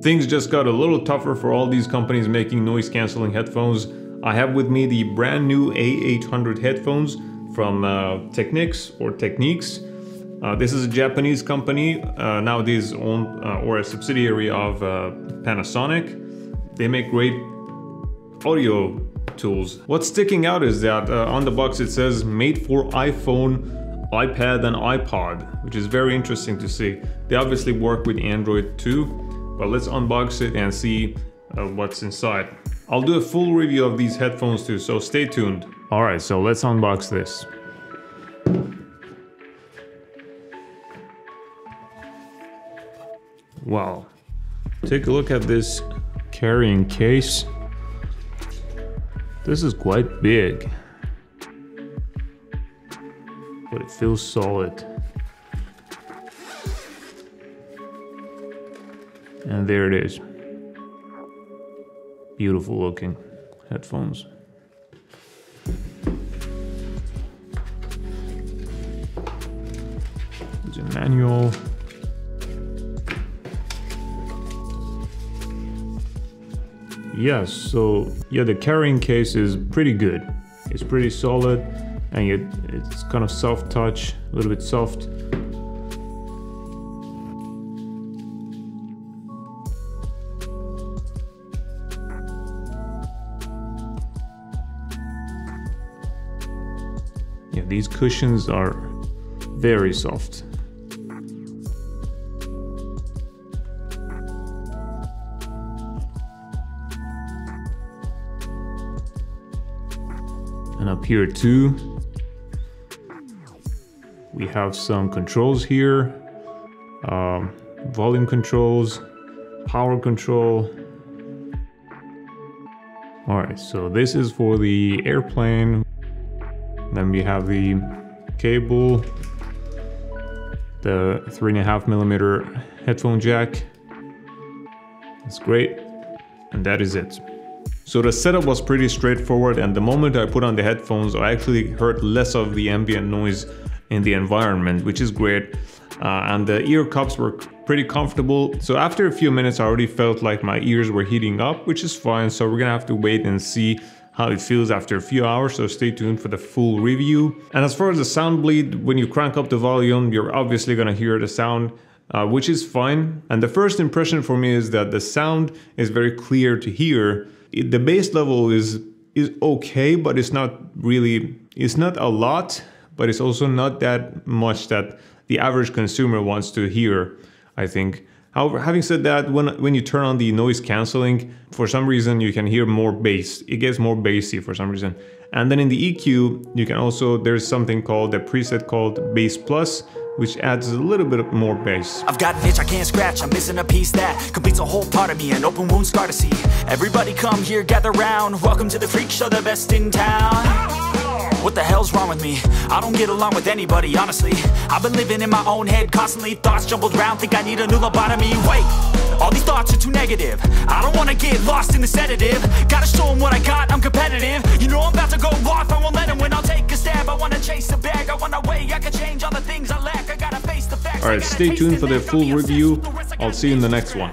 Things just got a little tougher for all these companies making noise cancelling headphones. I have with me the brand new A800 headphones from Technics or Techniques. This is a Japanese company, nowadays owned or a subsidiary of Panasonic. They make great audio tools. What's sticking out is that on the box it says made for iPhone, iPad and iPod, which is very interesting to see. They obviously work with Android too, but let's unbox it and see what's inside. I'll do a full review of these headphones too, so stay tuned. Alright, so let's unbox this. Wow, take a look at this carrying case. This is quite big, but it feels solid. And there it is. Beautiful looking headphones. There's a manual. Yes, so yeah, the carrying case is pretty good. It's pretty solid, and it's kind of soft touch, a little bit soft. Yeah, these cushions are very soft. And up here too, we have some controls here, volume controls, power control. All right, so this is for the airplane. Then we have the cable, the 3.5mm headphone jack. That's great, and that is it. So the setup was pretty straightforward, and the moment I put on the headphones, I actually heard less of the ambient noise in the environment, which is great. And the ear cups were pretty comfortable. So after a few minutes, I already felt like my ears were heating up, which is fine. So we're gonna have to wait and see how it feels after a few hours, so stay tuned for the full review. And as far as the sound bleed, when you crank up the volume, you're obviously gonna hear the sound, which is fine. And the first impression for me is that the sound is very clear to hear. The bass level is okay, but it's not a lot, but it's also not that much that the average consumer wants to hear, I think. However, having said that, when you turn on the noise cancelling, for some reason you can hear more bass. It gets more bassy for some reason. And then in the EQ, you can also, there's something called a preset called Bass Plus, which adds a little bit more bass. I've got an itch I can't scratch, I'm missing a piece that completes a whole part of me, an open wound scar to see. Everybody come here, gather round, welcome to the freak show, the best in town. What the hell's wrong with me? I don't get along with anybody, honestly. I've been living in my own head constantly, thoughts jumbled around, think I need a new lobotomy. Wait, all these thoughts are too negative. I don't wanna get lost in the sedative. Gotta show them what I got, I'm competitive. You know I'm about to go off, I won't let them win, I'll take a stab. I wanna chase a bag, I wanna weigh, I can change all the things I lack. I gotta face the facts. Alright, stay tuned for the full review. I'll see you in the next one.